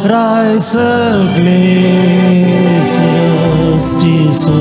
राय सगळे सृष्टी सो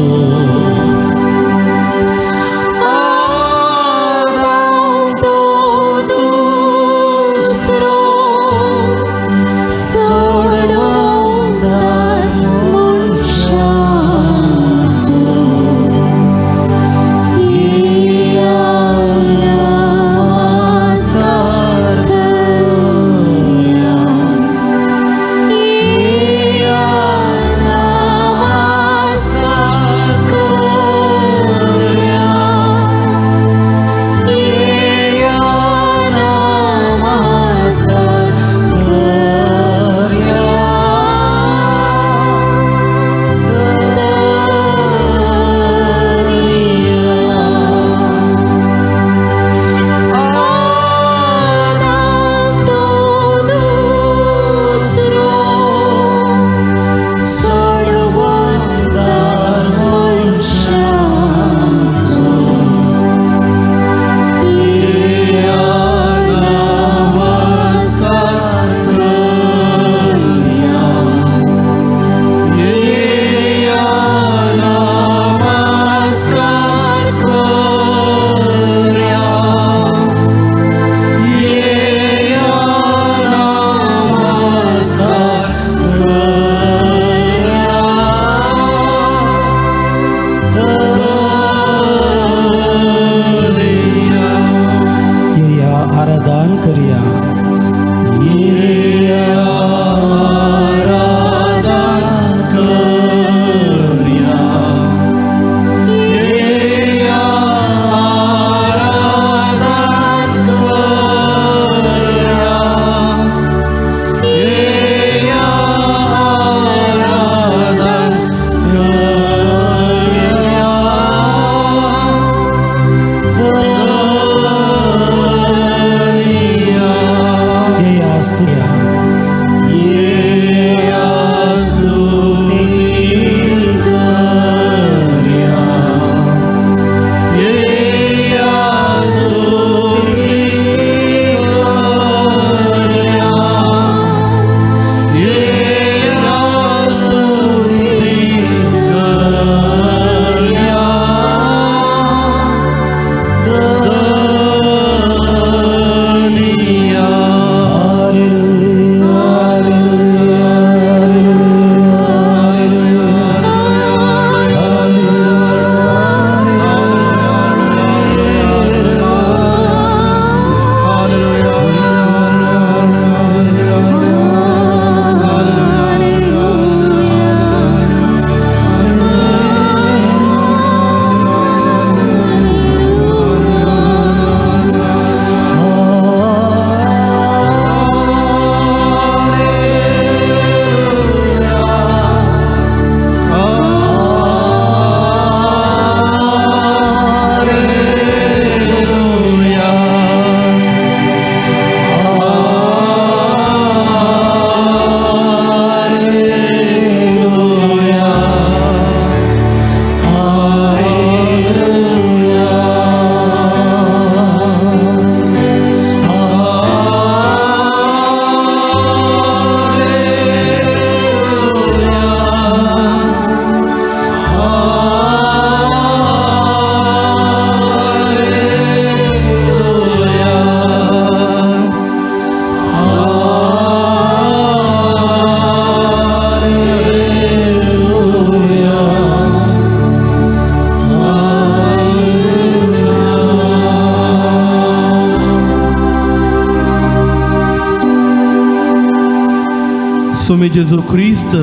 स्वामी जेजू क्रिस्त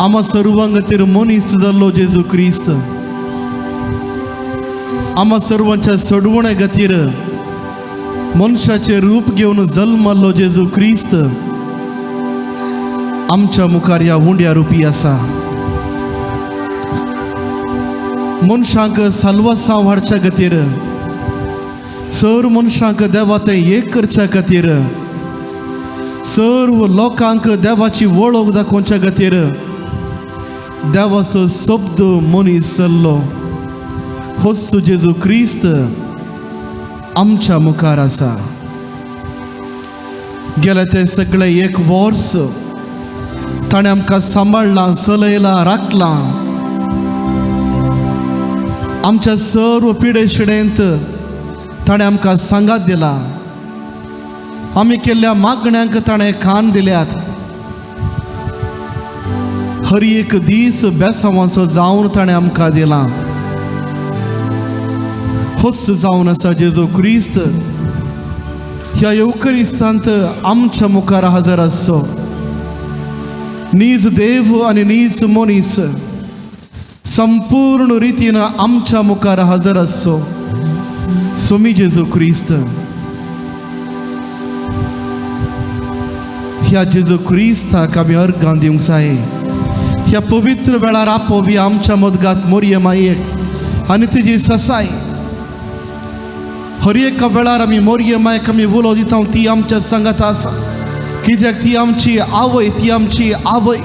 आम्हा सर्वांगातीर मनीस जाल्लो जेजू क्रिस्त आम्हा सर्वांच्या सोडवणे गतीर मनशाचे रूप घेवन जल्मल्लो जेजू क्रिस्त आमच्या मुखार ह्या हुंड्या रुपी आसा। मनशांक साल्वासां वाडच्या खातीर सर्व मनशांक देवा तें एक करच्या खातीर सर्व लोकांक देवाची वळख दाखोवच्या खातीर देवाचो शब्द मनीस जाल्लो होच जेजू क्रिस्त आमच्या मुखार आसा। गेले ते सगळे एक वर्स ताणें आमकां सांबाळलां, चलयलां, राखलां. आमच्या सर्व पिडे शिडेंत ताणें आमकां सांगात दिला. आमी केल्ल्या मागण्यांक ताणें कान दिल्यात. हर एक दीस बेसांवाचो जावन ताणें आमकां दिला. होस जावन आसा जेजू क्रिस्त ह्या येवकरिस्तांत आमच्या मुखार हजर आसचो. नीज देव आनी नीज मनीस संपूर्ण रितीन आमच्या मुखार हजर आसचो. सोमी जेजू क्रिस्त, ह्या जेजू क्रिस्ताक आमी अर्गां दिवंक जाय. ह्या पवित्र वेळार आपोवया आमच्या मदगांत मोरये मायेक आनी तिजी ससाय. हर एका वेळार आमी मोरये मायेक आमी उलो दिता ती आमच्या सांगात आसा, कित्याक ती आमची आवय, ती आमची आवय.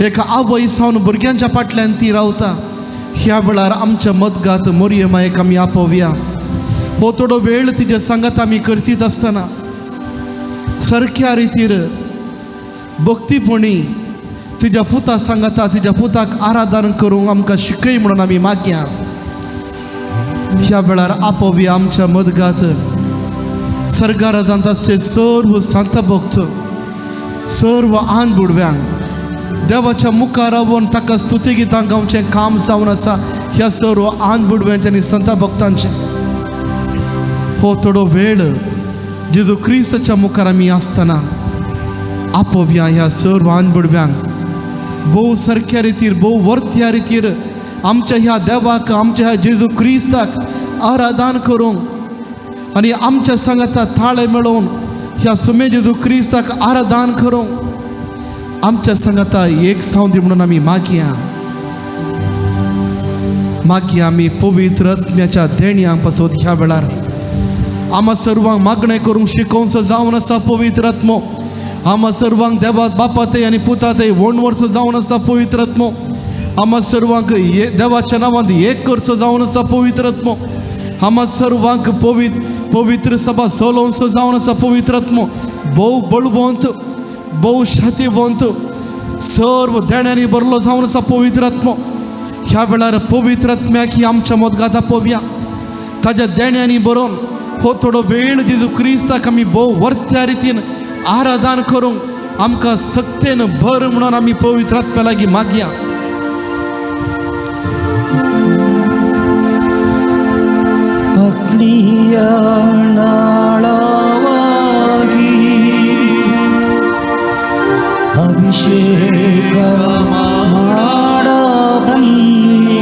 एका आवय सावन भुरग्यांच्या फाटल्यान ती रावता. ह्या वेळार आमच्या मदगांत मोरये मायेक आमी आपोवया. हो थोडो वेळ तिच्या सांगात आमी करसीत आसतना सारक्या रितीर भक्तीपणी तिच्या पुता सांगाता, तिच्या पुताक आराधन करूंक आमकां शिकय म्हणून आमी मागया. ह्या वेळार आपोवया आमच्या मदगांत सर्गा राजांत आसचे सर्व संत भक्त, सर्व आन बुडव्यांक देवाच्या मुखार रावून ताका स्तुती गितां गावचें काम जावन आसा. ह्या सर्व आन बुडव्यांचें आनी संत भक्तांचें हो थोडो वेळ जेजू क्रिस्ताच्या मुखार आमी आसतना आपोवया. ह्या सर्व आन बुडव्यांक भोव सारक्या रितीर, भोव वर्त्या रितीर आमच्या ह्या देवाक, आमच्या ह्या जेजू क्रिस्ताक आराधन करूंक आनी आमच्या सांगाता ताळे मेळोवन ह्या सुमे जेजू क्रिस्ताक आराधन करूंक आमच्या सांगाता एक सावंदी म्हणून आमी मागया. आमी पवित्र आत्म्याच्या देणयां पासून ह्या वेळार आम्हा सर्वांक मागणें करूंक शिकोवचो जावन आसा पवित्र आत्मो. आम्हा सर्वांक देवा बापा ते आनी पुता ते वणवर्स जावन आसा पवित्र आत्मो. आम्हा सर्वांक देवाच्या नांवांत एक करचो जावन आसा पवित्र आत्मो. आम्हा सर्वांक पवित्र सभा चलोवचो जावन आसा पवित्र आत्मो. भोव बळवंत, भोव शातिवंत, सर्व देण्यांनी भरलो जावन आसा पवित्र आत्मो. ह्या वेळार पवित्र आत्म्याक ही आमच्या मदगांत आपोवया. ताज्या देण्यांनी बरोवन हो थोडो वेळ जेजू क्रिस्ताक आमी भोव वर्त्या रितीन आराधन करूंक आमकां सक्तेन भर म्हणून आमी पवित्र आत्म्या लागीं मागया. अग्निया नाळावागी अभिषेक माडा बन्नी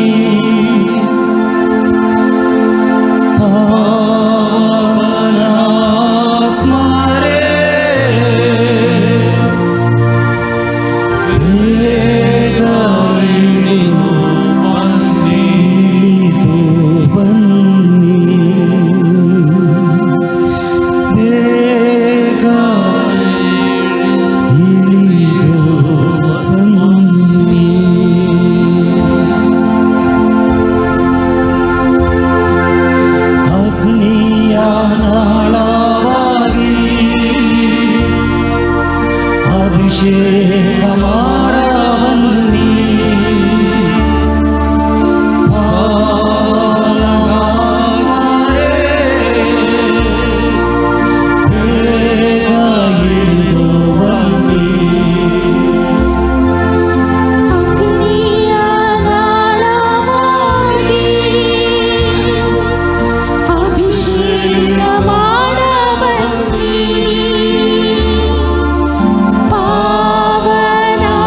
पावना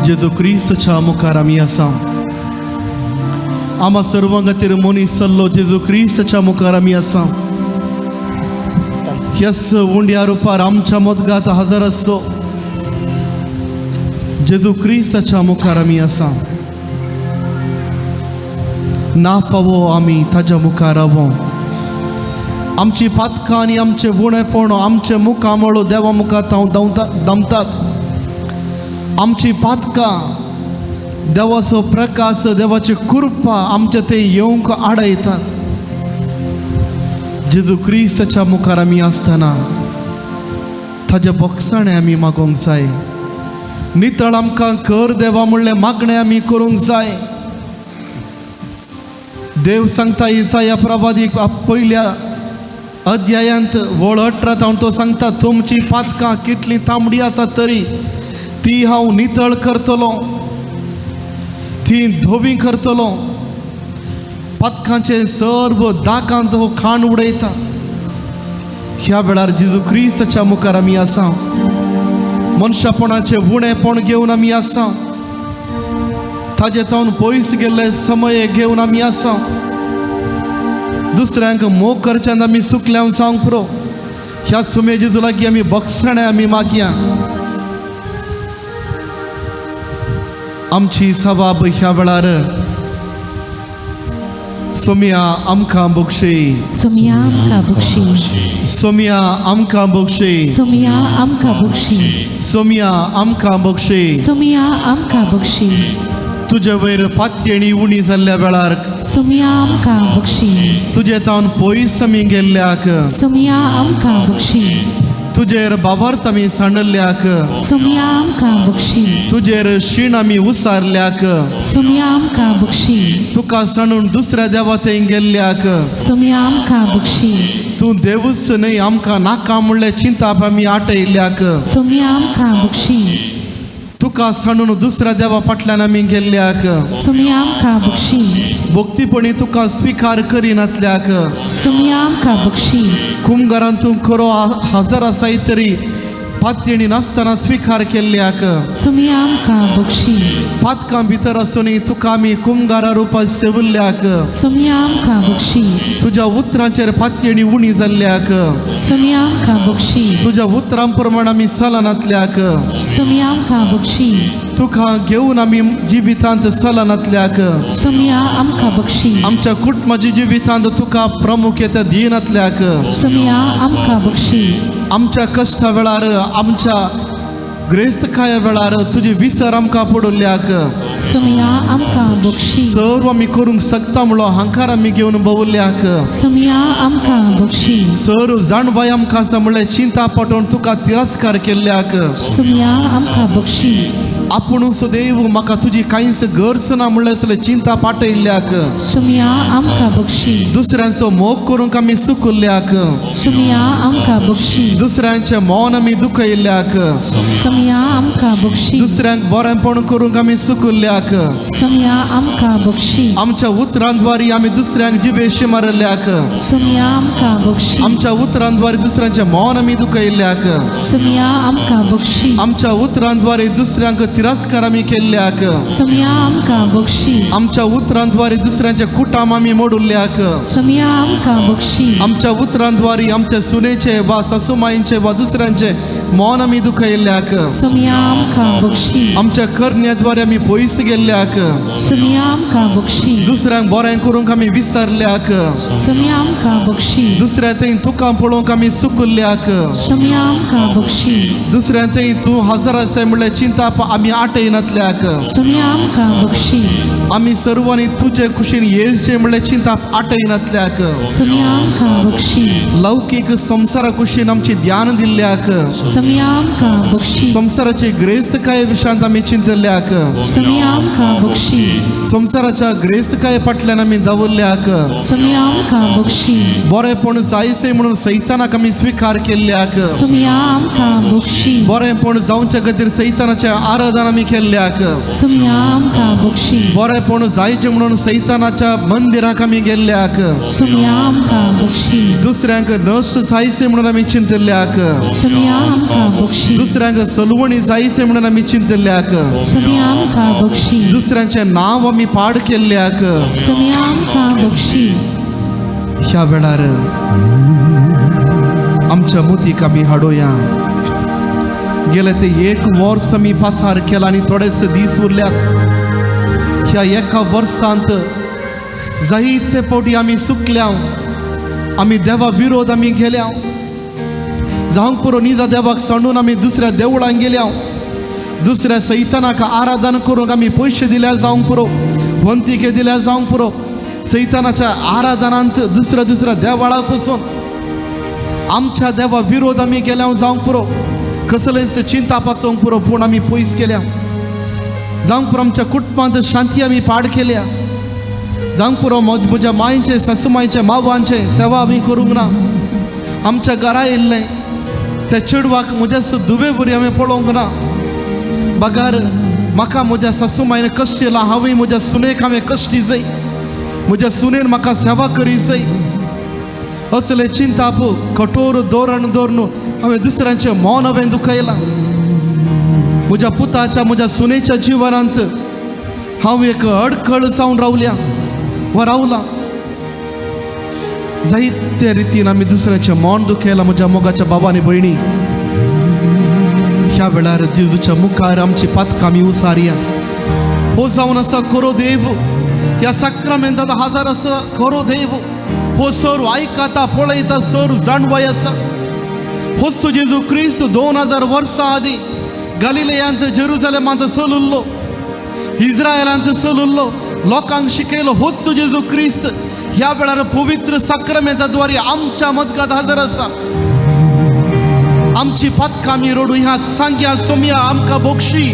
जेजू क्रिस्तच्या मुखार आमी आसा आम्हा सर्वांक खातीर मनीस सल्लो जेजू क्रिस्तच्या मुखार आमी आसा यस उंड्या रुपार आमच्या मदगात हजर आसो जेजू क्रिस्तच्या मुखार आमी आसा ना फावो आमी ताज्या मुखार रावो आमची पातकां आनी आमचे उणेपण आमचे मुखामळो देवा मुखार दमतात आमची पातकां देवाचो प्रकाश देवाची कृपा आमचे ते येवंक आडयतात जेजू क्रिस्तच्या मुखार आमी आसतना ताजे बोगसाणे आमी मागोंक जाय नितळ आमकां कर देवा म्हणलें मागणें आमी करूंक जाय देव सांगता इसाया प्रवादीक पयल्या अध्यायांत वळ 18 तो सांगता तुमची पातकां कितली तांबडी आसा तरी ती हांव नितळ करतलो ती धोवी करतलो पातकांचे सर्व दाकांत हो खाण उडयता ह्या वेळार जेजू क्रिस्तच्या मुखार आमी आसा मनशापणाचे उणेपण घेवन आमी आसा ताजे तावन पयस गेल्ले समय घेवन आमी आसा दुसऱ्यांक मोग करच्यान आमी सुकल्यावन सांग पुरो ह्या समय जेजू लागीं आमी बक्षणे आमी मागया आमची सवाब ह्या वेळार सोम्या आमकां बक्षे सोम्या आमकां बक्षी सोम्या आमकां बक्षे सोम्या आमकां बक्षी सोम्या आमकां बक्षे सोम्या आमकां बक्षी तुजे वयर पातयेणी उणी जाल्ल्या वेळार सोम्या आमकां बक्षी तुजे तावन पयस आमी गेल्ल्याक सोम्या आमकां बक्षी तुजेर बाबार्थ आमी सांडल्याक सोम्या आमकां बक्षी तुजेर शीण आमी उसारल्याक सोम्या आमकां बक्षी तुका सांडून दुसऱ्या देवा थंय गेल्ल्याक सोम्या आमकां बक्षी तूं देवूच न्हय आमकां नाका म्हणलें चिंताप आमी आटयल्याक सोम्या आमकां बक्षी तुका सांडून दुसऱ्या देवा फाटल्यान आमी गेल्ल्याक सोम्या आमकां बक्षी भक्तीपणी तुका स्विकार करिनातल्याक सोम्या आमकां बक्षी कुंभारान तूं खरो हजर आसाय तरी पातयेणी नासतना स्विकार केल्ल्याक सोम्या आमकां बक्षी पातकां भितर आसुनी तुका आमी कुंभारा रुपांत सेविल्ल्याक सोम्या आमकां बक्षी तुज्या उतरांचेर पातयेणी उणी जाल्ल्याक सोम्या आमकां बक्षी तुज्या उतरां प्रमाण आमी चलनातल्याक सोम्या आमकां बक्षी तुका घेवन आमी जिवितांत चलनातल्याक सोम्या आमकां बक्षी आमच्या कुटुंबाच्या जिवितांत तुका प्रामुख्यता दिनातल्याक सोम्या आमकां बक्षी आमच्या कश्टा वेळार आमच्या ग्रेस्तकाया वेळार तुजी विसर आमकां पडल्याक सोम्या आमकां बक्षी सर्व आमी करूंक शकता म्हणलो अहंकार आमी घेवन भोवल्ल्याक सोम्या आमकां बक्षी सर्व जाणवाय आमकां आसा म्हणलें चिंता पटोवन तुका तिरस्कार केल्ल्याक सोम्या आमकां बक्षी आपुणूच देव म्हाका तुजी कांयच गरज ना म्हणलें असलें चिंता पाटयल्ल्याक सोम्या आमकां बक्षी दुसऱ्यांचो मोग करूंक आमी सुकल्ल्याक सोम्या आमकां बक्षी दुसऱ्यांचें मौन आमी दुखयल्ल्याक सोम्या आमकां बक्षी दुसऱ्यांक बरेंपण करूंक आमी सुकल्ल्याक सोम्या आमकां बक्षी आमच्या उतरांद्वारी आमी दुसऱ्यांक जिवेशी मारल्याक सोम्या आमकां बक्षी आमच्या उतरांद्वारे दुसऱ्यांचें मौन आमी दुखयल्ल्याक सोम्या आमकां बक्षी आमच्या उतरांद्वारे दुसऱ्यांक तिरस्कार आमी केल्ल्याक सोम्या आमकां बक्षी आमच्या उतरांद्वारे दुसऱ्यांचे कुटाम आमी मोडुल्ल्याक सोम्या आमकां बक्षी आमच्या उतरांद्वारे आमच्या सुनेचे वा सासूमाईंचे वा दुसऱ्यांचे मौन आमी दुखयल्ल्याक सोम्या आमकां बक्षी आमच्या करण्याद्वारे आमी पयस गेल्ल्याक सोम्या आमकां बक्षी दुसऱ्यांक बरें करूंक आमी विसरल्याक सोम्या आमकां बक्षी दुसऱ्या थंय तुका पळोवंक आमी सुकल्ल्याक सोम्या आमकां बक्षी दुसऱ्या थंय तूं हजर आसाय म्हणल्यार चिंता आमी आटयनातल्याक सोम्या आमकां बक्षी आमी सर्वांनी तुजे कुशीन येवचें म्हणल्यार चिंता आटयनातल्याक सोम्या आमकां बक्षी लौकीक संवसारा कुशीन आमची ध्यान दिल्ल्याक सोम्या आमकां बक्षी संवसाराची ग्रेस्तकाये विशयांत आमी चिंतल्याक सोम्या आमकां बक्षी संवसाराच्या ग्रेस्तकाये फाटल्यान आमी दवरल्याक सोम्या आमकां बक्षी बरेंपण जायचे म्हणून सैतानाक आमी स्विकार केल्ल्याक सोम्या आमकां बक्षी बरेंपण जावच्या खातीर सैतानाचे आराधना आराधना आमी केल्ल्याक तुमी आमकां बक्षी बरेपण जायचे म्हणून सैतानाच्या मंदिराक आमी गेल्ल्याक तुमी आमकां बक्षी दुसऱ्यांक नश्ट जायचे म्हणून आमी चिंतल्याक तुमी आमकां बक्षी दुसऱ्यांक सलवणी जायचे म्हणून आमी चिंतल्याक तुमी आमकां बक्षी दुसऱ्यांचे नांव आमी पाड केल्ल्याक तुमी आमकां बक्षी ह्या वेळार आमच्या मुतीक आमी हाडोया गेले ते एक वर्स आमी पासार केला आनी थोडेच दीस उरल्यात ह्या एका वर्सांत जायते फावटी आमी चुकल्या आमी देवा विरोध आमी गेल्या जावंक पुरो निजा देवाक सांडून आमी दुसऱ्या देवळांक गेल्या दुसऱ्या सैतानाक आराधना करूंक आमी पयशे दिल्या जावंक पुरो वंतिके दिल्या जावंक पुरो सैतानाच्या आराधनांत दुसऱ्या देवाळाक पसून आमच्या देवा विरोध आमी गेल्या जावंक पुरो कसलेंच चिंता पासूंक पुरो पूण आमी पयस केल्या जावंक पुरो आमच्या कुटुंबांत शांती आमी पाड केल्या जावंक पुरो म्हज्या मायेचे सासूमायेचे मावांचे सेवा आमी करूंक ना आमच्या घरा येयल्लें त्या चेडवाक म्हज्या दुवे बरी हांवें पळोवंक ना बगार म्हाका म्हज्या सासूमायेन कश्ट येयला हांवें म्हज्या सुनेक हांवें कश्ट दिसय म्हज्या सुनेन म्हाका सेवा करी जाय असले चिंता पळय कठोर धोरण दवरून हांवें दुसऱ्यांचें मौन हांवें दुखयलां म्हज्या पुताच्या म्हज्या सुनेच्या जिवनांत हांव एक अडखळ जावन रावल्या वा रावला जायते रितीन आमी दुसऱ्याचें मौन दुखयलां म्हज्या मोगाच्या बाबांनी भयणी ह्या वेळार जेजूच्या मुखार आमची पातकां आमी उसारया हो जावन आसा खरो देव ह्या साक्रामेंतांत हाजार आसा खरो देव हो सर आयकता पळयता सर जाणवाय आसा होच जेजू क्रिस्त 2000 वर्सां आदी गलिलेयांत जेरुसलेमांत चलुल्लो इस्रायलांत चलुल्लो लोकांक शिकयलो होच जेजू क्रिस्त ह्या वेळार पवित्र साक्रामेंताद्वारे आमच्या मदगांत हजर आसा आमची पातकां आमी रडू ह्या सांग्या सोम्या आमकां बक्षी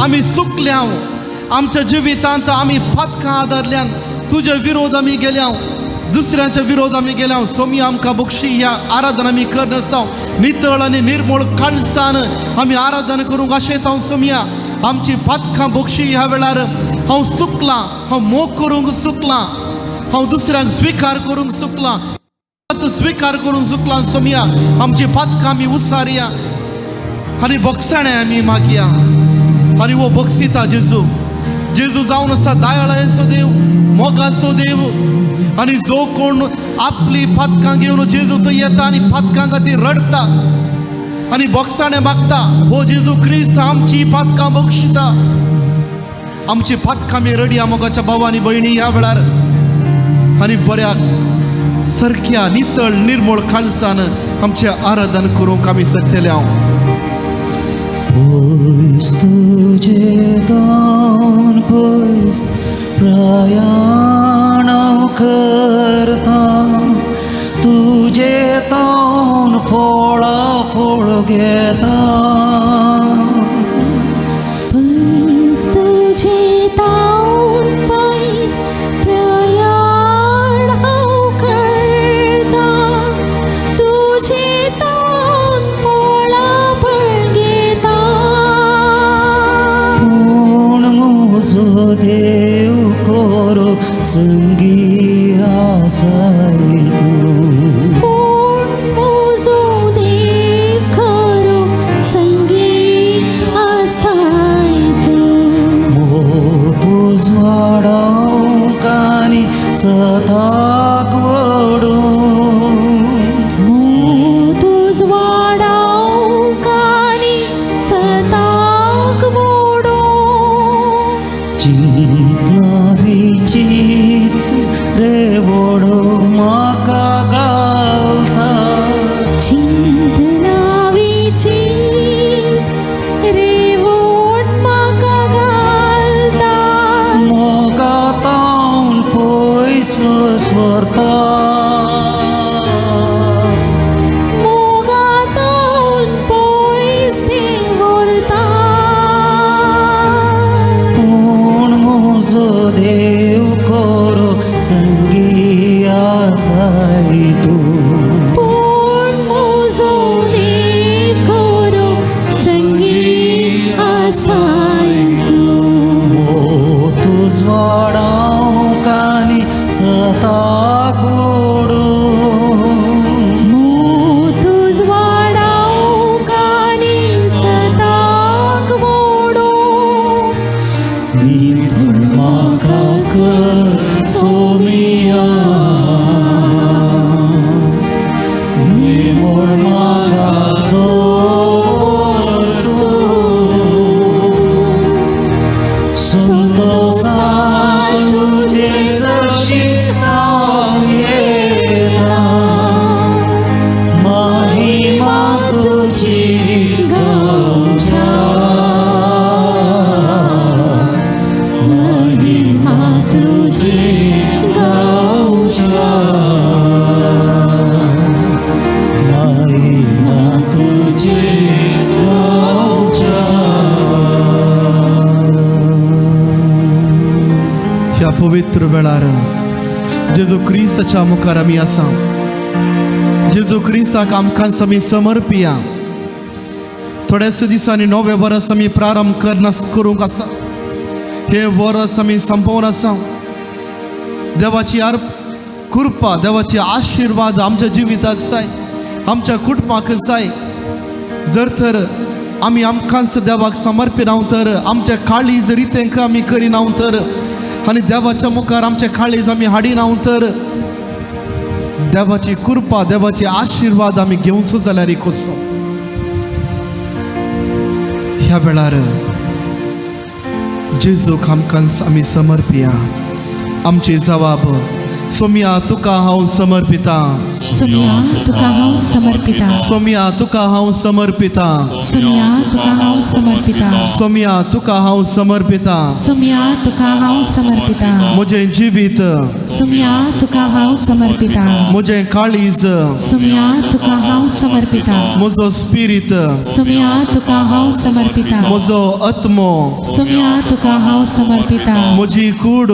आमी चुकल्या आमच्या जिवितांत आमी पातकां आदारल्यान तुजे विरोध आमी गेल्या दुसऱ्यांच्या विरोध आमी गेल्या सोमी आमकां बक्षी ह्या आराधना आमी करनासता नितळ आनी निर्मळ काळजान आमी आराधना करूंक आशेता सोम्या आमची पातकां बक्षी ह्या वेळार हांव चुकलां हांव मोग करूंक चुकलां हांव दुसऱ्यांक स्विकार करूंक चुकलां स्विकार करूंक चुकलां सोम्या आमची पातकां आमी उसारया आनी बक्षाणें आमी मागया आनी वो बक्षिता जेजू जेजू जावन आसा दयाळाचो देव मोगाचो देव आनी जो कोण आपली पातकां घेवन जेजू थंय येता आनी पातकां खातीर रडता आनी बक्षाणें मागता हो जेजू क्रिस्त आमची पातकां बक्षिता आमची पातकां आमी रडया मोगाच्या भावांनी भयणी ह्या वेळार आनी बऱ्या सारक्या नितळ निर्मळ काळजान आमचें आराधन करूंक आमी सकतल्या पयस तुजें दान पयस प्रयाण हांव करता तुजें दान फळ घेता पयस तुजें दान पयस प्रयाण हांव करता तुजें दान फळ घेता पूण म्हजो देव खरो संगी आसाय तूं म्हजो देव खरो संगी आसाय तूं तुज वाडोवंक आनी सदाक वडोवंक तुज वाडोवंक आनी सदाक वडोवंक चिंतना विचित रे वडोवंक पवित्र वेळार जेजू क्रिस्ताच्या मुखार आमी आसा. जेजू क्रिस्ताक आमकां आमी समर्पिया. थोडेच दिसांनी नवे वर्स आमी प्रारंभ करूंक आसा. हे वर्स आमी संपवून आसा. देवाची कृपा, देवाची आशीर्वाद आमच्या जिविताक जाय, आमच्या कुटुंबाक जाय. जर तर आमी आमकांच देवाक समर्पित हांव तर, आमचे काळीज रितेंक आमी करिना तर, आनी देवाच्या मुखार आमचे काळीज आमी हाडिना तर, देवाची कृपा, देवाची आशीर्वाद आमी घेवचो जाल्यार कसो. ह्या वेळार जेजूक आमकां आमी समर्पिया. आमचे जबाब: सोम्या तुका हांव समर्पिता. सोम्या तुका हांव समर्पिता. सोम्या तुका हांव समर्पिता. सोम्या तुका हांव समर्पिता. सोम्या तुका हांव समर्पिता. सोम्या तुका हांव समर्पिता. म्हजें जिवीत, सोम्या तुका हांव समर्पिता. म्हजें काळीज, सोम्या तुका हांव समर्पिता. म्हजो स्पिरीट, सोम्या तुका हांव समर्पिता. म्हजो आत्मो, सोम्या तुका हांव समर्पिता. म्हजी कूड,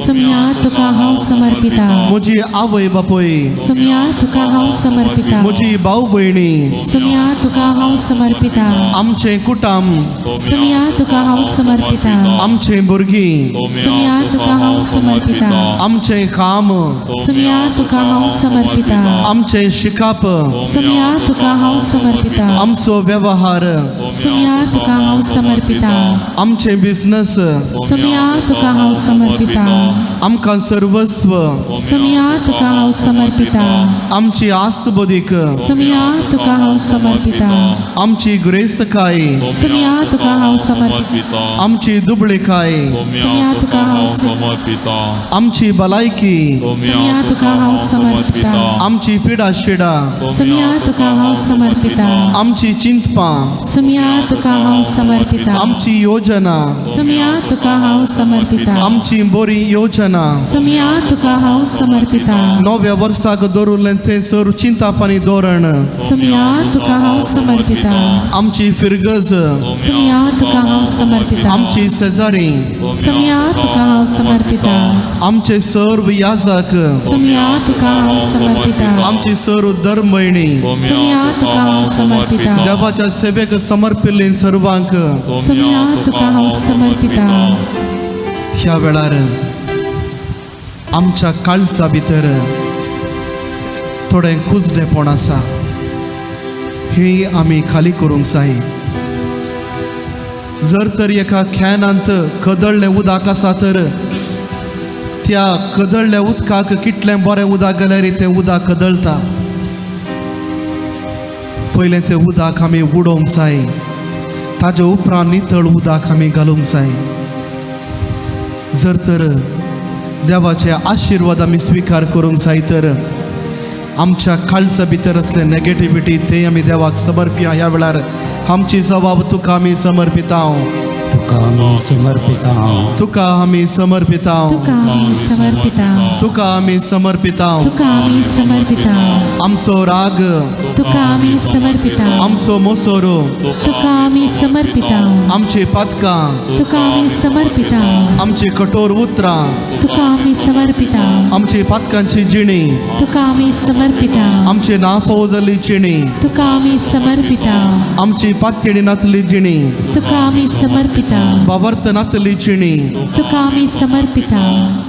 सोम्या तुका हांव समर्पिता. म्हजी आवय बापूय, सोम्या तुका हांव समर्पिता. म्हजी भाव भयणी, सोम्या तुका हांव समर्पिता. आमचें कुटुंब, सोम्या तुका हांव समर्पिता. आमचें भुरगीं, सोम्या तुका हांव समर्पिता. आमचें काम, सोम्या तुका हांव समर्पिता. आमचें शिकप, सोम्या तुका हांव समर्पिता. आमचो वेवहार, सोम्या तुका हांव समर्पिता. आमचें बिझनस, सोम्या तुका हांव समर्पिता. आमकां सर्वस्व, सोम्या तुका हांव समर्पिता. आमची आस्त बोदीक, सोम्या तुका हांव समर्पिता. आमची गुरेस्तकाय, सोम्या तुका हांव समर्पिता. आमची दुबळेकाय, सोम्या तुका हांव समर्पिता. आमची भलायकी, सोम्या तुका हांव समर्पिता. आमची पिडा शिडा, सोम्या तुका हांव समर्पिता. आमची चिंतपां, सोम्या तुका हांव समर्पिता. आमची योजना, सोम्या तुका हांव समर्पिता. आमची बरी योजना, सोम्या तुका हांव समर्पिता. नव्या वर्साक दवरलें तें सर चिंतापानी धोरण, सोम्या तुका हांव समर्पिता. आमची फिरगज, सोम्या तुका हांव समर्पिता. आमची शेजारी, सोम्या तुका हांव समर्पिता. आमचे सर्व याजक, सोम्या तुका हांव समर्पिता. आमची सर्व धर्मयणी, सोम्या तुका हांव समर्पिता. देवाच्या सेवेक समर्पिल्लीं सर्वांक सोम्या तुका हांव समर्पिता. ह्या वेळार आमच्या काळजा भितर थोडें कुजडेपण आसा, ही आमी खाली करूंक जाय. जर तर एका कॅनांत कदळ्ळें उदक आसा तर त्या कदळ्ळ्या उदकाक कितलें बरें उदक घाल्यार तें उदक कदळटा. पयलें तें उदक आमी उडोवंक जाय, ताजे उपरांत नितळ उदक आमी घालूंक जाय. जर तर देवाचे आशीर्वाद आमी स्वीकार करूंक जाय तर आमच्या काळजा भितर असले नेगेटिविटी ते आमी देवाक समर्पिया. ह्या वेळार आमची जबाब तुका आमी समर्पिता. तुका आमी समर्पिता. तुका आमी समर्पिता. तुका आमी समर्पिता. तुका आमी समर्पिता. तुका आमी समर्पिता. आमचो राग, तुका आमी समर्पिता. आमचो मोसोरो, तुका आमी समर्पिता. आमची पातकां, तुका आमी समर्पिता. आमची कठोर उतरां, तुका आमी समर्पिता. आमची पातकांची जिणी, तुका आमी समर्पिता. आमची नाफाव जाल्ली जिणी, तुका आमी समर्पिता. आमची पातयेडी नातली जिणी, तुका आमी समर्पिता. बावर्त नातली जिणी, तुका आमी समर्पिता.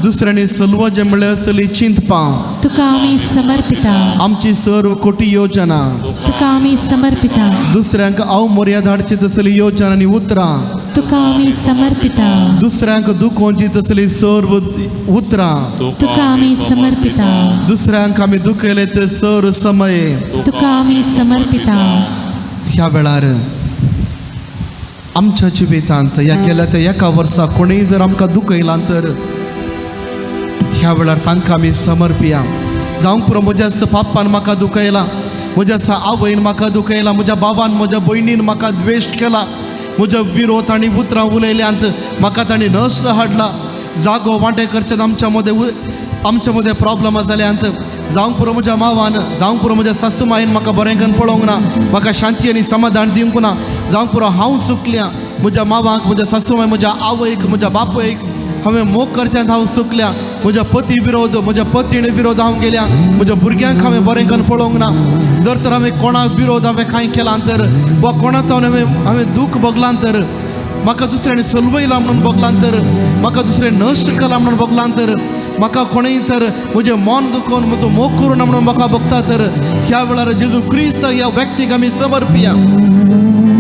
दुसऱ्यांनी सलव जे म्हणलें असली चिंतपां, तुका आमी समर्पिता. आमची सर्व खोटी योजना, तुका आमी समर्पिता. दुसऱ्यांक हांव मर्यादा हाडची तसली योजना आनी उतरां, तुका आमी समर्पिता. दुसऱ्यांक दुखोवची तसली सर्व उतरां, तुका आमी समर्पिता. दुसऱ्यांक आमी दुखयले ते सर्व समय तुका आमी समर्पिता. ह्या वेळार आमच्या जिवितांत या गेल्या त्या एका वर्सा कोणीय जर आमकां दुखयलां तर ह्या वेळार तांकां आमी समर्पिया. जावंक पुरो म्हज्या पापान म्हाका दुखयला, म्हज्या आवयन म्हाका दुखयला, म्हज्या भावान म्हज्या भयणीन म्हाका द्वेश केला, म्हज्या विरोध आनी उतरां उलयल्यांत म्हाका तांणी नश्ट हाडला, जागो वांटे करच्यात आमच्या मदें प्रॉब्लम जाल्यांत, जावंक पुरो म्हज्या मांवान, जावंक पुरो म्हज्या सासू मायन म्हाका बरें करून पळोवंक ना, म्हाका शांती आनी समाधान दिवंक ना, जावंक पुरो हांव चुकल्यां, म्हज्या मांवाक, म्हज्या सासू माय, म्हज्या आवयक, म्हज्या बापयक हांवें मोग करच्यान हांव चुकल्या. म्हज्या पती विरोध, म्हज्या पत्नी विरोध हांव गेल्या. म्हज्या भुरग्यांक हांवें बरें करून पळोवंक ना. जर तर हांवें कोणाक विरोध हांवें कांय केलां तर, वा कोणाक हांवें दूख भोगलां तर, म्हाका दुसऱ्यान सलवयलां म्हणून भोगलां तर, म्हाका दुसरें नश्ट केलां म्हणून भोगलां तर, म्हाका कोणीय तर म्हजें मन दुखोवन म्हजो मोग करूं ना म्हणून म्हाका भोगता तर, ह्या वेळार जेजू क्रिस्त ह्या व्यक्तीक आमी समर्पिया.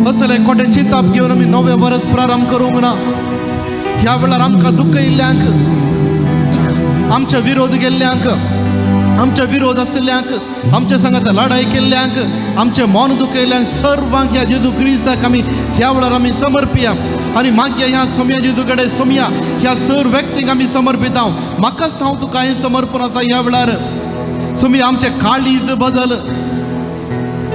असलें खोटें चिंताप घेवन आमी नवें वर्स प्रारंभ करूंक ना. ह्या वेळार आमकां दुख्ख येयल्ल्यांक, आमच्या विरोध गेल्ल्यांक, आमच्या विरोध आसल्ल्यांक, आमच्या सांगात लढाई केल्ल्यांक, आमचें मन दुखयल्ल्यांक सर्वांक ह्या जेजू क्रिस्ताक आमी ह्या वेळार आमी समर्पिया. आनी मागया ह्या सोम्या जेजू कडेन सोम्या ह्या सर व्यक्तीक आमी समर्पिता. म्हाकाच हांव तुका हें समर्पण आसा ह्या वेळार. सोम्या आमचें काळीज बदल,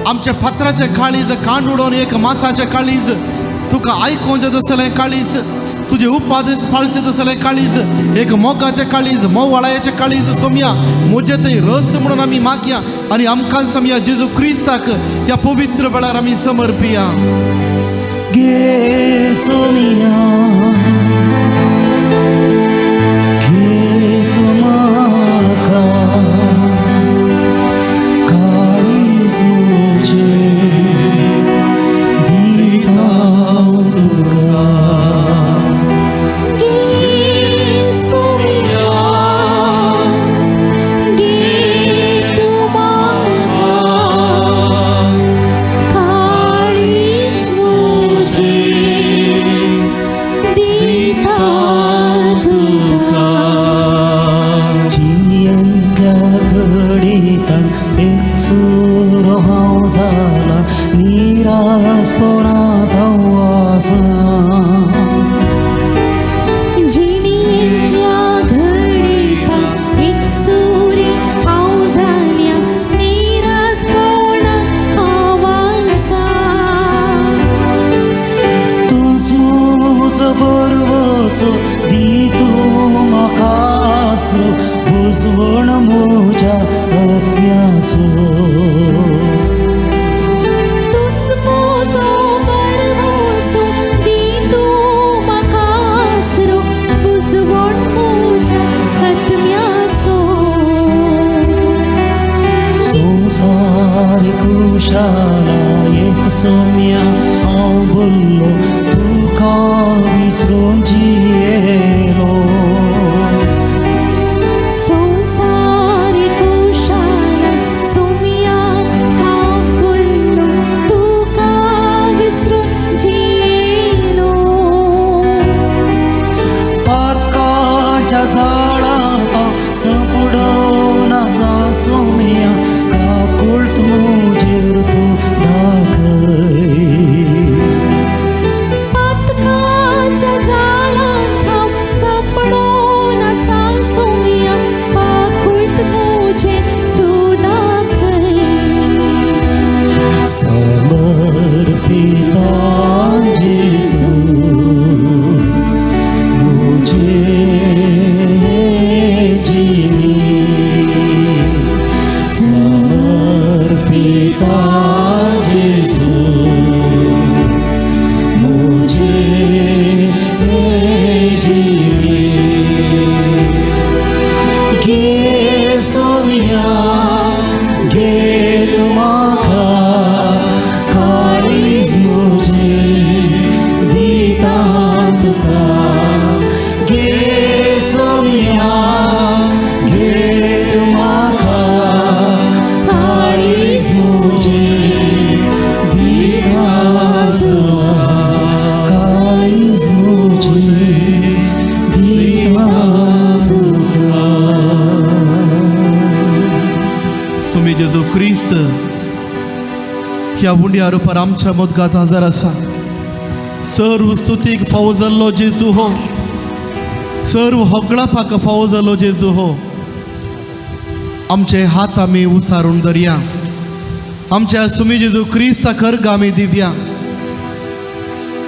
आमच्या फातराचें काळीज कांड उडोवन एक मासाचें काळीज, तुका आयकोंचें तसलें काळीज, तुजे उपादेश पाळचे तसलें काळीज, एक मोगाचें काळीज, मोवाळाचें काळीज सोम्या म्हजे थंय रस म्हणून आमी मागया. आनी आमकां सोम्या जेजू क्रिस्ताक ह्या पवित्र वेळार आमी समर्पिया. घे सोमिया, घे तू म्हाका काळीज म्हजें दिता तुका. एक सूर हांव जाला निरासपणांत हांव आसा. जिणेच्या घडींत एक सुरी हांव जाल्या निरासपणांत हांव आसा. तूंच म्हजो बरवसो दी तूं म्हाका आसरो बुजवण म्हज्या आत्म्याचो. तूंच म्हजो बरवसो दी तूं म्हाका आसरो बुजवण म्हज्या आत्म्याचो. संवसार कुशाला एक सोम्या हांव बोल्लो तुका विसरून जियेलो. संवसार कुशाला सोम्या हांव बोल्लो तुका विसरून जियेलो. पातकाच्या झाडांत हांव संपडोन आसा सोम्या, काकुळट म्हजेर तूं दाखय. पातकाच्या झाडांत हांव संपडोन आसा सोम्या, काकुळट म्हजेर तूं दाखय. समर्पिता जेजू म्हजें जिवीत. समर्पिता जेजू म्हजें जिवीत. घे सोम्या, घे तूं म्हाका काळीज म्हजें दिता तुका. घे सोम्या, घे तूं म्हाका काळीज म्हजें दिता तुका. काळीज म्हजें दिता तुका. सोमी जेजू क्रिस्त ह्या उंड्या रुपार आमच्या मदगांत हजर आसा. सर्व स्तुतीक फावो जाल्लो जेजू हो, सर्व होगळापाक फावो जाल्लो जेजू हो. आमचे हात आमी उसारून धरया. आमच्या सोमी जेजू क्रिस्ता कर्ग आमी दिवया.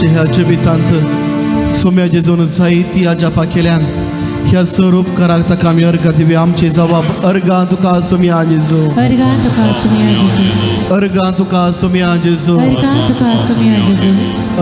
आमच्या ह्या जिवितांत सोम्या जेजून जायती आजापा केल्यान ह्या सर उपकाराक ताका आमी अर्घ दिवया आमचे जबाब अर्घा तुका सोम्या जेजू अर्घा तुका सुमिया जेजू अर्घा तुका सोम्या जेजू अर्घा तुका सुमिया जेजू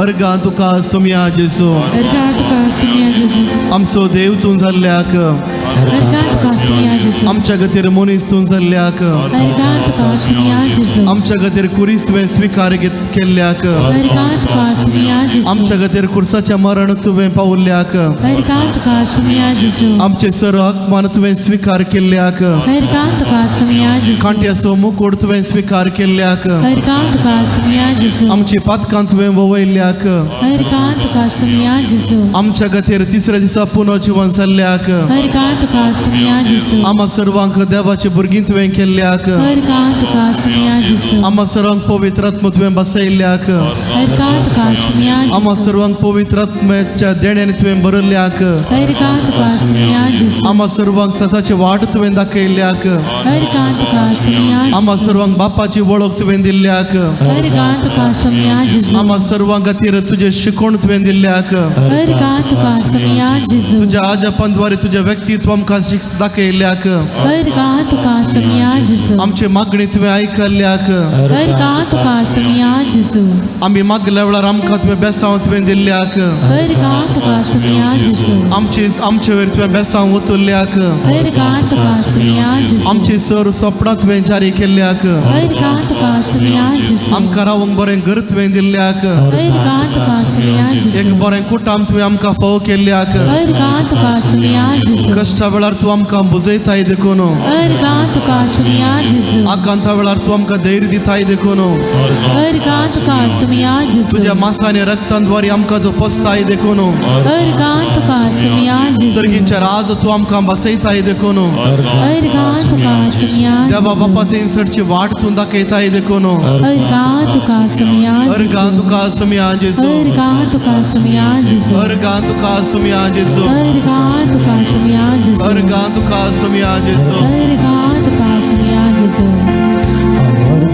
अर्घा तुका सोम्या जेजू अर्घा तुका सुमिया जेजू आमचो देव तूं जाल्ल्याक अर्घा तुका सुमिया जेजू आमच्या खातीर मनीस तूं जाल्ल्याक अर्घा तुका सुमिया जेजू आमच्या खातीर कुरीस तुवें स्विकार केल्ल्याक अर्घा तुका सुमिया जेजू आमच्या खातीर कुर्साचें मरण तुवें पावल्ल्याक अर्घा तुका सुमिया जेजू आमचे सर हकमान तुवें स्विकार केल्ल्याक अर्घा तुका सुमिया जेजू कांट्याचो मुकुट तुवें स्विकार केल्ल्याक अर्घा तुका सुमिया जेजू आमची पातकां तुवें ववयल्ल्याक अर्घा तुका सुमिया जेजू आमच्या खातीर तिसऱ्या दिसा पुनो जिवन जाल्ल्याक अर्घा तुका सुमिया जेजू आम्हा सर्वांक देवाची भुरगीं तुवें केल्ल्याक अर्घा तुका सुमिया जेजू आम्हा सर्वांक पवित्र आत्म तुवें बसयल्ल्याक अर्घा तुका सुमिया आम्हा जेजू सर्वांक पवित्र आत्म्याच्या देण्यान तुवें भरल्ल्याक अर्घा तुका सुमिया जेजू आम्हा सर्वांक सताची वाट तुवें दाखयल्ल्याक अर्घा तुका सुमिया आम्हा सर्वांक बापाची वळख तुवें दिल्ल्याक अर्घा तुका सुमिया जेजू आम्हा सर्वांक खातीर तुजें शिकोण तुवें दिल्ल्याक अर्घा तुका सुमिया जेजू तुज्या आजापांद्वारे तुजें व्यक्तित्व आमकां दाखयल्ल्याक अर्घा तुका सुमिया जेजू आमची मागणी तुवें आयकल्ल्याक अर्घा तुका सुमिया जेजू आमी मागल्या वेळार आमकां तुवें बेसांव तुवें दिल्ल्याक अर्घा तुका सुमिया जेजू आमचे वयर तुवें बेसांव उतरल्याक अर्घा तुका सुमिया जेजू आमची सर सपनां तुवें जारी केल्ल्याक अर्घा तुका सुमिया जेजू आमकां रावंक बरें घर तुवें दिल्ल्याक अर्घा तुका सुमिया जेजू एक बरें कुटाम तुवें आमकां फोव केल्ल्याक अर्घा तुका सुमिया जेजू कश्टा वेळार तूं आमकां बुजयताय देखून अर्घा तुका सुमिया जेजू आकांता वेळार तूं आमकां धैर्य दिताय देखून अर्घा तुका सुमिया जेजू तुज्या मांसाने रक्तांद्वारे आमकां तूं पोसताय देखून अर्घा तुका सुमिया जेजू सर्गींच्या राज तूं आमकां बसयताय देखून अर्घा तुका सुमिया देवा बापा थंयसरची वाट तूं दाखयताय देखून अर्घा तुका सुमिया अर्घा तुका सुमिया जेजू अर्घा तुका सुमिया जेजू अर्घा तुका सुमिया जेजू अर्घा तुका सुमिया जेजू अर्घा तुका सुमिया जेजू अर्घा तुका सुमिया जेजू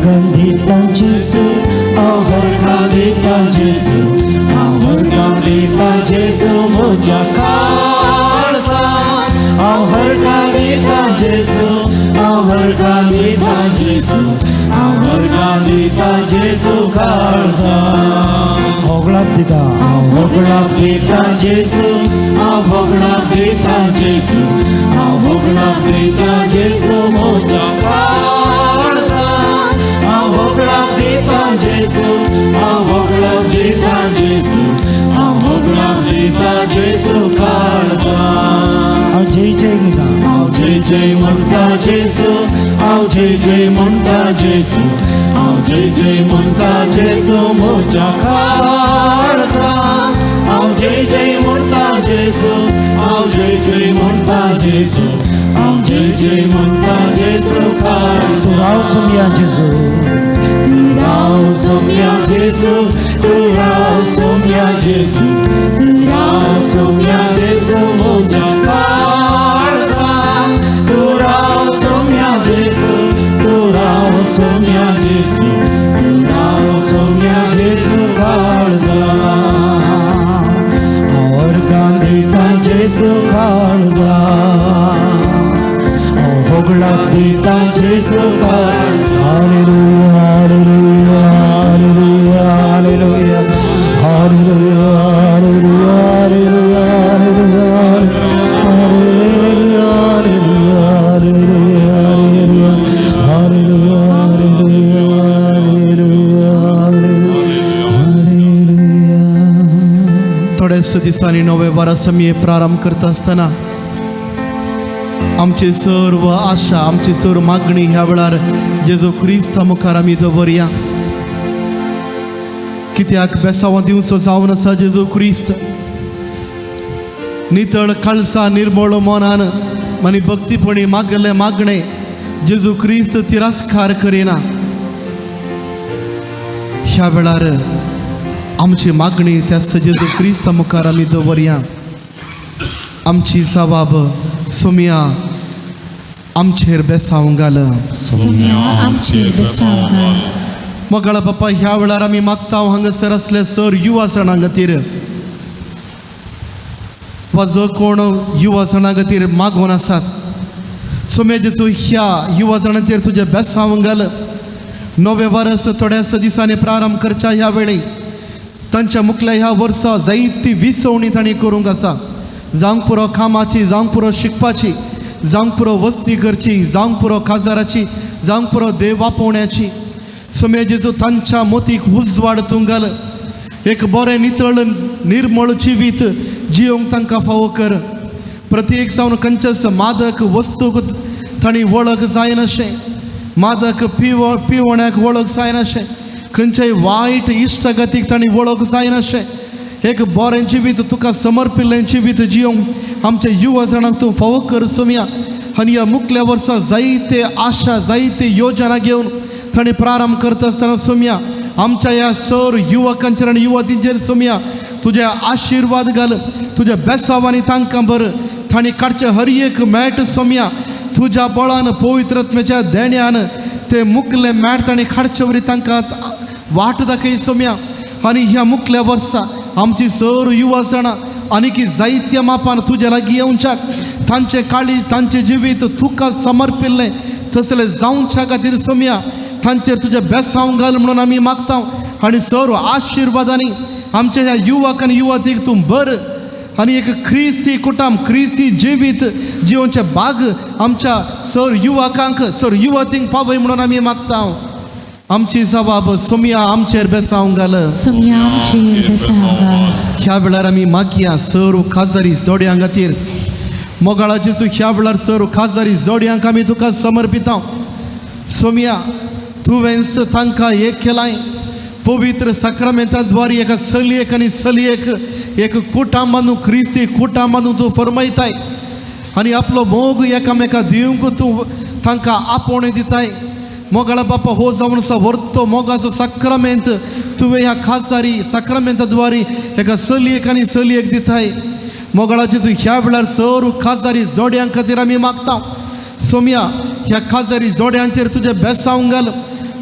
Gandita Jesu, our Gandita Jesu, our Gandita Jesu, moja kalsa. Our Gandita Jesu, our Gandita Jesu, our Gandita Jesu kalsa. Oglapdita, Oglapdita Jesu, Oglapdita Jesu, Oglapdita Jesu, moja kalsa. Oglapdita Jesu, Oglapdita Jesu, Oglapdita Jesu kalsa. Jai Jai Mita, Jai Jai Munta Jesu, Jai Jai Munta Jesu, Jai Jai Munta Jesu, moja kalsa. Jai Jai Munta Jesu, Jai Jai Munta Jesu, Jai Jai Munta Jesu kalsa. Turao Sumya Jesu, Turao Sumya Jesu, Turao Sumya Jesu, Turao Sumya Jesu, moja kalsa. Turao Sumya Jesu, Turao Sumya Jesu, Turao Sumya Jesu kalsa. Our Gandita Jesu kalsa. Oglapdita Jesu kalsa. Hallelujah, hallelujah, hallelujah, hallelujah, hallelujah, hallelujah, hallelujah, hallelujah, hallelujah. थोड्याच दिसांनी नवे वरस आमी प्रारंभ करता आसतना आमची सर्व आशा आमची सर्व मागणी ह्या वेळार जेजू क्रिस्ता मुखार आमी दवरया कित्याक बेसांव दिवचो जावन आसा जेजू क्रिस्त नितळ कळसा निर्मळ मनान आनी भक्तीपणी मागले मागणे जेजू क्रिस्त तिरस्कार करिना ह्या वेळार आमची मागणी त्याच जेजू क्रिस्ता मुखार आमी दवरया आमची जबाब सुमिया आमचेर बेसांव घाल सुमिया आमचेर बेसांव घाल मोगाळ बाप्पा ह्या वेळार आमी मागता हांगासर असले सर युवा सणां खातीर वा जो कोण युवा सणां खातीर मागोवन आसात सोमेजेचो ह्या युवा सणांचेर तुजें बेसांव घाल नवे वर्स थोड्याच दिसांनी प्रारंभ करच्या ह्या वेळी तांच्या मुखल्या ह्या वर्सा जायती विसवणी तांणी करूंक आसा जावंक पुरो कामाची जावंक पुरो शिकपाची जावंक पुरो वस्ती करची जावंक पुरो काजाराची जावंक पुरो देव वापोवण्याची सोमेजेचो तांच्या मोतीक उजवाड तूं घाल एक बरें नितळ निर्मळ जिवीत जियोंक तांकां फावो कर प्रत्येक सावन खंयच्याच मादक वस्तूक तांणी वळख जायनाशें मादक पिवण्याक वळख जायनाशें खंयच्याय वायट इश्टगतीक तांणी वळख जायनाशें एक बरें जिवीत तुका समर्पिल्लें जिवीत जियोंक आमच्या युवा जाणांक तूं फावो कर सोम्या आनी ह्या मुखल्या वर्सा जायते आशा जायते योजना घेवन तांणी प्रारंभ करता आसतना सोम्या आमच्या ह्या सर युवकांचेर आनी युवतींचेर सोम्या तुजे आशिर्वाद घाल तुज्या बेसांवांनी तांकां बर तांणी काडचे हर एक मेट सोम्या तुज्या बळान पवित्रत्म्याच्या देण्यान ते मुखले मेट तांणी काडचे वरी तांकां वाट दाखय सोम्या आनी ह्या मुखल्या वर्सा आमची सर युवा जाणां आनीक जायत्या मापान तुजे लागीं येवच्याक तांचे काळी तांचे जिवीत तुका समर्पिल्लें तसलें जावच्या खातीर सोम्या तांचेर तुजे बेसांव घाल म्हणून आमी मागता आनी सर आशिर्वादांनी आमच्या ह्या युवक आनी युवतीक तूं बर आनी एक क्रिस्ती कुटुंब क्रिस्ती जिवीत जिवोवचे भाग आमच्या सर युवकांक सर युवतींक पावय म्हणून आमी मागता आमची जबाब सोम्या आमचेर बेसांव घाल सोम्या आमचेर बेसांव घाल ह्या वेळार आमी मागया सर खाजारी जोड्यां खातीर मोगाळाची ह्या वेळार सर खाजारी जोड्यांक आमी तुका समर्पिता सोम्या तुवेंच तांकां एक केलाय पवित्र सक्रामेंताद्वारे एका सलयेक आनी सलयेक एक कुटुंबानू क्रिस्ती कुटुंबानू तूं फरमायताय आनी आपलो मोग एकामेका दिवंक तूं तांकां आपोवणें दिताय मोगाळा बापा हो जावन आसा व्हरतो मोगाचो सक्रामेंत तुवें ह्या खासारी सक्रामेंताद्वारे एका सलयेक आनी सलयेक दिताय मोगाळाचे तूं ह्या वेळार सर खासारी जोड्यां खातीर आमी मागता सोम्या ह्या खासारी जोड्यांचेर तुजे बेसांव घाल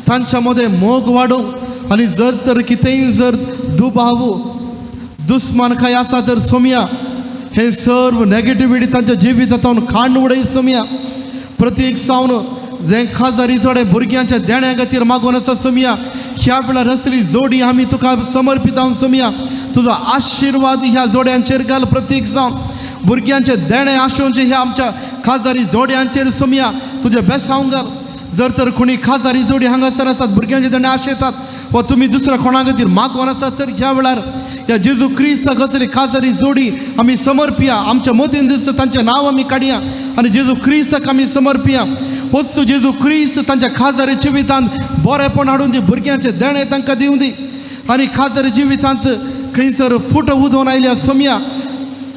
तांच्या मदें मोग वाडोवं आनी जर तर कितेंय जर दुबाव दुस्मान काय आसा तर सोम्या हे सर्व नेगेटिविटी तांच्या जिवितांतून काडून उडय सोम्या प्रत्येक सावन जे खाजारी जोडे भुरग्यांच्या देण्या खातीर मागोवन आसा सोम्या ह्या वेळार असली जोडी आमी तुका समर्पिता सोम्या तुजो आशिर्वाद ह्या जोड्यांचेर घाल प्रत्येक सावन भुरग्यांचे देणे आशोवचे ह्या आमच्या खाजारी जोड्यांचेर सोम्या तुजे बेसांव घाल जर तर कोणी खाजारी जोडी हांगासर आसात भुरग्यांचे देणे आशेतात वा तुमी दुसऱ्या कोणा खातीर मागोवन आसात तर ह्या वेळार ह्या जेजू क्रिस्ताक असली खाजारी जोडी आमी समर्पिया आमच्या मोतीन दिसता तांचें नांव आमी काडया आनी जेजू क्रिस्ताक आमी समर्पिया वस्तू जेजू क्रिस्त तांच्या खाजारी जिवितांत बरेपण हाडून दी भुरग्यांचे देणे तांकां दिवं दी आनी खाजारी जिवितांत खंयसर फूट उदोवन आयल्या सोम्या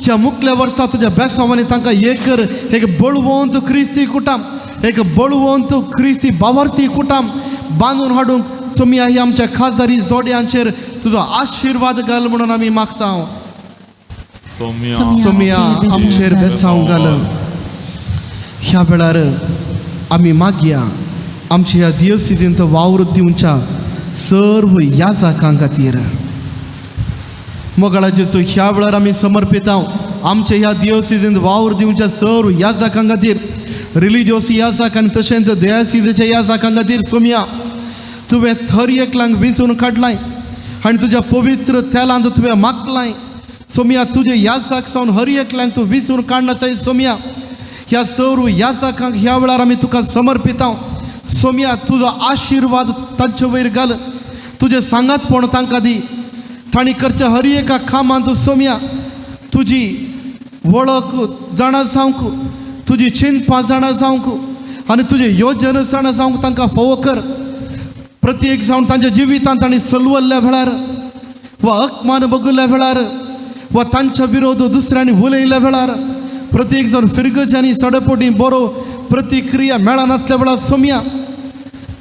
ह्या मुखल्या वर्सा तुज्या बेसांवांनी तांकां एक कर एक बळवंत क्रिस्ती कुटुंब एक बळवंत क्रिस्ती बावार्थी कुटुंब बांदून हाडूंक सोम्या ह्या आमच्या खाजारी जोड्यांचेर तुजो आशिर्वाद घाल म्हणून आमी मागता सोम्या आमचेर बेसांव घाल ह्या वेळार आमी मागया आमच्या ह्या दिवसिजींत वावर दिवच्या सर्व याजकां खातीर मोगाळाचेचो ह्या वेळार आमी समर्पिता आमच्या ह्या दिवसिजींत वावर दिवच्या सर्व याजकां खातीर रिलिजियस याजक आनी तशेंच देयासिजेच्या याजकां खातीर सोम्या तुवें थर एकल्यांक विंचून काडलाय आनी तुज्या पवित्र तेलांत तुवें मागलाय सोम्या तुजे याजक सावन हर एकल्यांक तूं विंचून काडनासय सोम्या ह्या सर्व याजकांक ह्या वेळार आमी तुका समर्पिता सोम्या तुजो आशिर्वाद तांचे वयर घाल तुजें सांगातपण तांकां दी तांणी करच्या हर एका कामांत सोम्या तुजी वळख जाणा जावंक तुजी चिंतपां जाणा जावंक आनी तुजे योजना जाणा जावंक तांकां फावो कर प्रत्येक जावन तांच्या जिवितांत तांणी चलवल्ल्या वेळार वा अकमान बगुल्ल्या वेळार वा तांच्या विरोध दुसऱ्यांनी उलयल्ल्या वेळार प्रत्येक जावन फिरगजांनी सडपोटी बरो प्रतिक्रिया मेळनासल्या वेळार सोम्या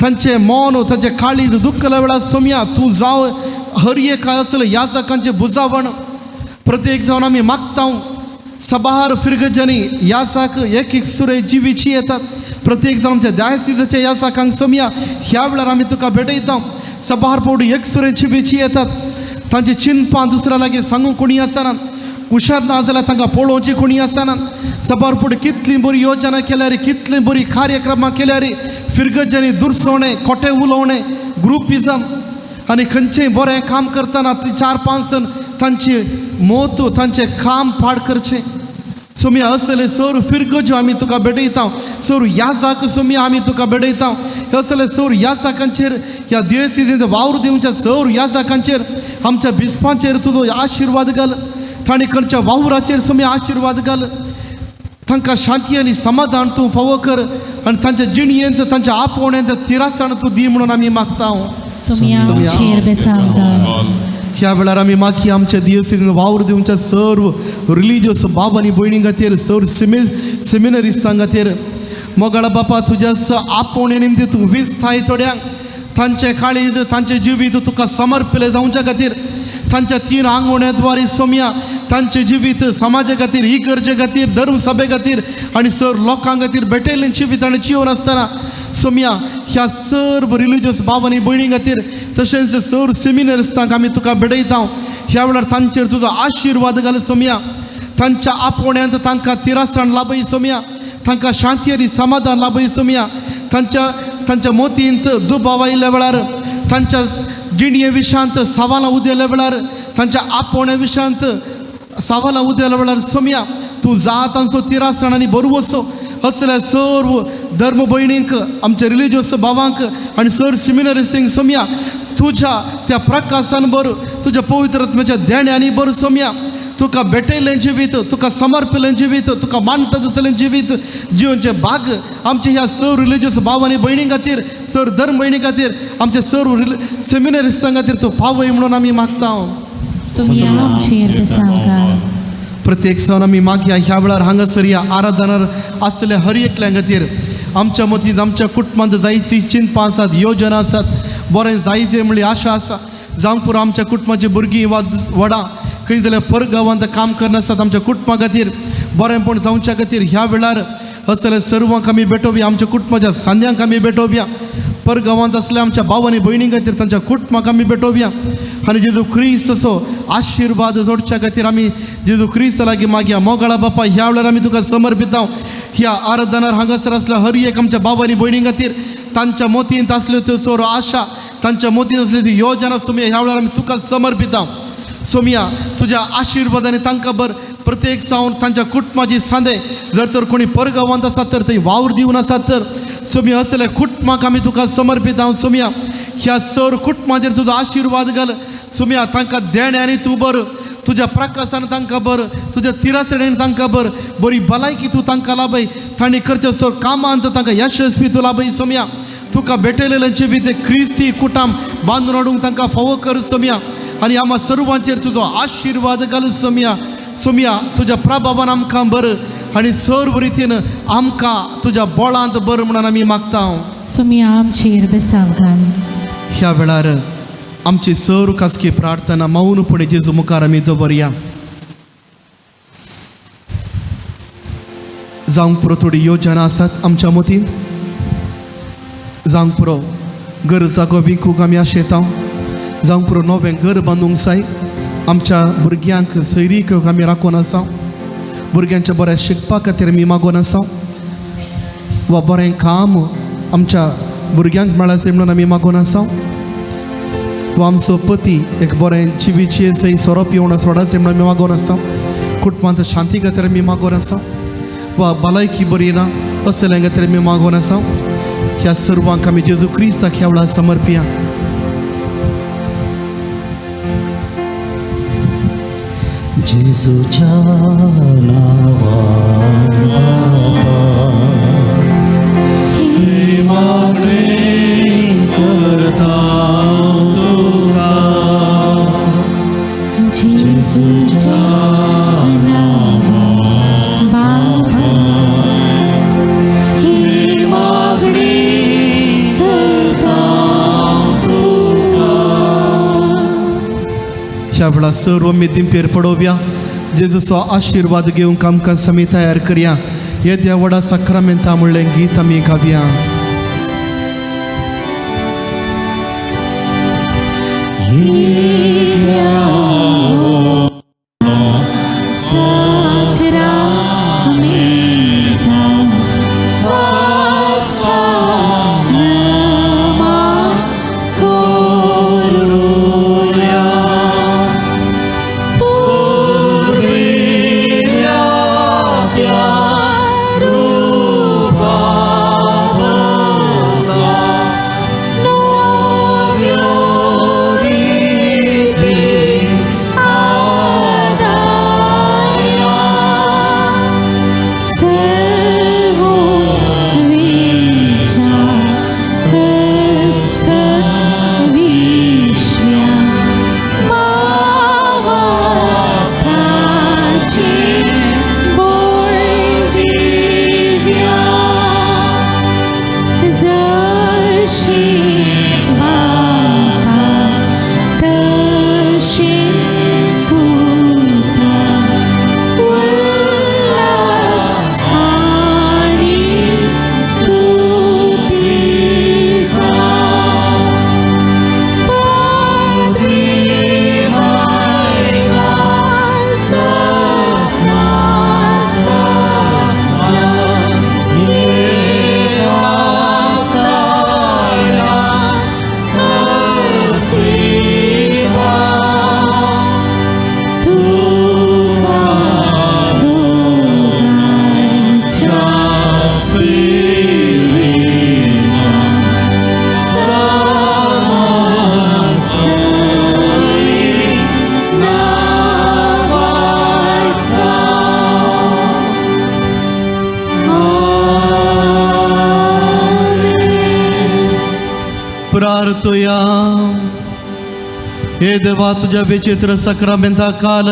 तांचे मौन तांचे काळीज दुखल्या वेळार सोम्या तूं जाव हर एक असले याजकांचे बुजावण प्रत्येक जावन आमी मागता सबार फिरगजांनी याजक एक एक सुरे जिवीची येतात प्रत्येक जावन आमच्या दायसिजाच्या याजकांक सोम्या ह्या वेळार आमी तुका भेटयता सबार पोवडी एक सुरेची बेची येतात तांचे चिंतपां दुसऱ्या लागीं सांगू कोणी आसनात हुशार ना जाल्यार तांकां पळोवची कोणी आसनात सबार पोवडी कितली बरी योजना केल्यार कितली बरी कार्यक्रमां केल्यार फिरगतजांनी दुरसवणें खोटें उलोवणें ग्रुपिजम आनी खंयचेंय बरें काम करतना ती 4-5 जण तांची मोत तांचें काम पाड करचें सोम्या असले सर फिरगज्यो आमी तुका भेटयता सर याजाक सोम्या आमी तुका भेटयता असले सर याजाकांचेर ह्या देवसिदेंत वावर दिवच्या सर याजाकांचेर आमच्या बिस्पांचेर तुजो आशिर्वाद घाल तांणी खंयच्या वावराचेर सोम्या आशिर्वाद घाल तांकां शांती आनी समाधान तूं फावो कर आनी तांच्या जिणयेंत तांच्या आपोवण्यांत तिरासण तूं दी म्हणून आमी मागता सोम्या आमचेर बेसाव घाल ह्या वेळार आमी मागी आमच्या दिवसिदेंत वावर दिवच्या सर्व रिलिजियस भाव आनी भयणी खातीर सर सेमिनरिस्टां खातीर मोगाळ बापा तुज्या आपोवणे निमती तूं विस्ताय थोड्यांक तांचें काळीज तांचें जिवीत तुका समर्पिल्लें जावच्या खातीर तांच्या 3 आंगवण्याद्वारे सोम्या तांचें जिवीत समाजा खातीर इगर्जे खातीर धर्म सभे खातीर आनी सर लोकां खातीर भेटयल्लें जिवीत आनी जिवन आसतना सोम्या ह्या सर्व रिलिजियस भाव आनी भयणी खातीर तशेंच सर सेमिनरिस्टांक आमी तुका भेटयता ह्या वेळार तांचेर तुजो आशिर्वाद घाल सोम्या तांच्या आपोवण्यांत तांकां तिरासण लाभय सोम्या तांकां शांती आनी समाधान लाभय सोम्या तांच्या मोतींत दुबाव आयिल्ल्या वेळार तांच्या जिणये विशांत सवालां उदेल्या वेळार तांच्या आपोवण्या विशांत सवालां उदेल्या वेळार सोम्या तूं जा तांचो तिरासण आनी बरो वसो असल्या सर्व धर्म भयणींक आमच्या रिलिजियस भावांक आनी सर सेमिनरिस्टींक सोम्या तुज्या त्या प्रकाशान बर तुज्या पवित्रत्म्याच्या देण्यांनी बर सोम्या तुका भेटयलें जिवीत तुका समर्पिल्लें जिवीत तुका मानता तसलें जिवीत जिवनचें भाग आमच्या ह्या सर रिलिजियस भाव आनी भयणी खातीर सर धर्म भयणी खातीर आमच्या सर्व सेमिनरिस्टां खातीर तूं फावय म्हणून आमी मागता सोम्या आमचेर बेसाव घाल प्रत्येक सण आमी मागया ह्या वेळार हांगासर ह्या आराधनार आसतल्या हर एकल्या खातीर आमच्या मतींत आमच्या कुटुंबांत जायतीं चिंतपां आसात योजना आसात बरें जायतें म्हणली आशा आसा जावंक पुरो आमच्या कुटुंबाची भुरगीं वा व्हडा खंय जाल्यार परगांवांत काम करना आसात आमच्या कुटुंबा खातीर बरेंपण जावच्या खातीर ह्या वेळार असले सर्वांक आमी भेटोवया आमच्या कुटुंबाच्या सान्यांक आमी भेटोवया परगांवांत असल्या आमच्या भाव आनी भयणी खातीर तांच्या कुटुंबाक आमी भेटोवया आनी जेजू ख्रिस्ताचो आशिर्वाद जोडच्या खातीर आमी जेजू ख्रिस्त लागीं मागया मोगाळा बापा ह्या वेळार आमी तुका समर्पिता ह्या आराधनार हांगासर आसल्या हर एक आमच्या भाव आनी भयणी खातीर तांच्या मोतींत आसल्यो त्यो चोर आशा तांच्या मोतींत आसली ती योजना सोम्या ह्या वेळार आमी तुका समर्पिता सोम्या तुज्या आशिर्वादाने तांकां बर प्रत्येक सावन तांच्या कुटुंबाची सांदे जर तर कोणी परगांवांत आसात तर थंय वावर दिवन आसात तर सोम्या असले कुटुंबाक आमी तुका समर्पिता सोम्या ह्या सर कुटुंबाचेर तुजो आशिर्वाद घाल सोम्या तांकां देण्यांनी तूं बर तुज्या प्रकाशान तांकां बर तुज्या तिरासणेन तांकां बर बरी भलायकी तूं तांकां लाभय तांणी करच्या सर कामांत तांकां यशस्वी तूं लाभय सोम्या तुका भेटयलेलें जिवीत क्रिस्ती कुटाम बांदून हाडूंक तांकां फावो कर सोम्या आनी आम्हा सर्वांचेर तुजो आशिर्वाद घाल सोम्या सोम्या तुज्या प्रभावान आमकां बर आनी सर्व रितीन आमकां तुज्या बळांत बर म्हणून आमी मागता सोम्या आमचेर बेसाव घाल ह्या वेळार आमची सर्व खासगी प्रार्थना मौनपणे जेजू मुखार आमी दवरया जावंक पुरो थोडी योजना आसात आमच्या मतींत जावंक पुरो घर जागो विकूंक आमी आशेता जावंक पुरो नवें घर बांदूंक जाय आमच्या भुरग्यांक सैरीक आमी राखून आसा भुरग्यांच्या बऱ्या शिकपा खातीर आमी मागोन आसा वा बरें काम आमच्या भुरग्यांक मेळासे म्हणून आमी मागोन आसा वा आमचो पती एक बरें जिवीची सही सोरोप येवन सोडासे म्हणून आमी मागोन आसा कुटुंबांत शांती खातीर आमी मागोन आसा वा भलायकी बरी ना असल्या खातीर आमी मागोन आसा ह्या सर्वांक आमी जेजू क्रिस्ताक ह्या वेळार समर्पिया जेजूच्या नावान हे मागणे करता तुका जेजूच्या नावान बाबा हे मागणे करता तुका ह्या वेळार सर्व मितींपेर पडोवया जेजूचो आशिर्वाद घेवंक आमकां समी तयार करया येद्या व्हडा सक्रामेंता म्हणलें गीत आमी गावया प्रार्थूया. हे देवा, तुझ्या विचित्र सक्रामेंता काल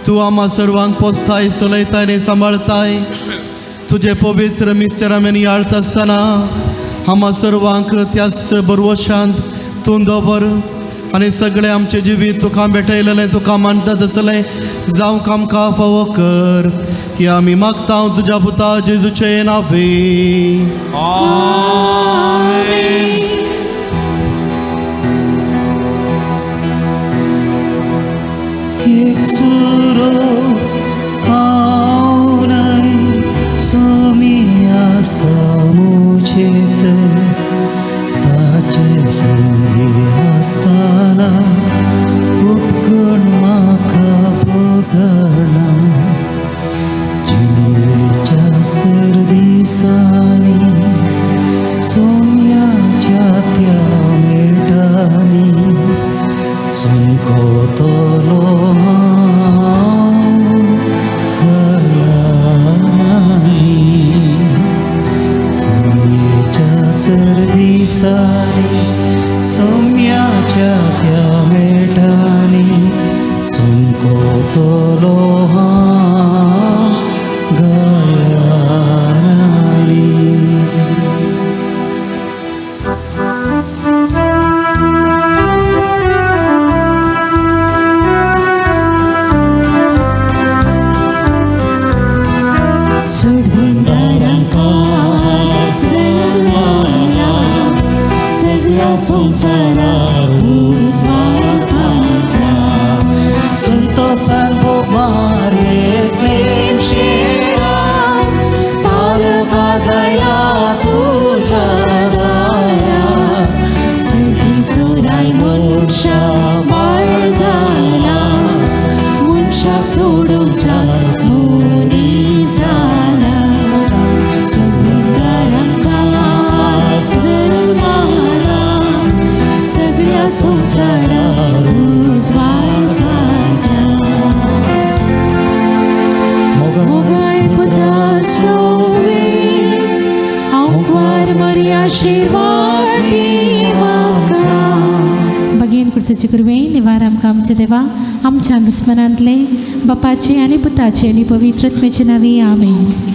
तू आम्हा सर्वांक पोसताय, चलयताय आणि सांभाळताय. तुझे पवित्र मिस्तेरामेन याळत असताना आम्हा सर्वांक त्याच बरवशांत तू दवर आणि सगळे आमचे जिवीत तुका भेटयलेलें, तुका मानता तसलें जावंक आमकां फावो कर. हे आमी मागता तुझ्या पुता जेजूचे नावे. एकसुरो हावनाय सोमिया समुचेत ताचे संगी आसतना उपकण म्हाका भोगना. जिणेच्या सर्दिसांनी सोम्याच्या त्या मेटांनी सुनकोतलो सर्दिसानी सोम्याच्या त्या मेटांनी सुनकोतलो गयानानी. संसारार संतोषान भोग मारें शेरा तारका जायला तुझ्या दारार. संती चोराय मनशा बाळ जाला, मनशा सोडूचा मुनी जाला. सगळ्या संसारार मोगाळ पुता सोवे हांव मरी आशीर्वाद दी म्हाका. भगीन कुर्सेची कुरवे निवार आमकां आमचे देवा आमच्या दुस्मनांतले बापाचे आनी पुताचे आनी पवित्र आत्म्याचे नांवे आमेन.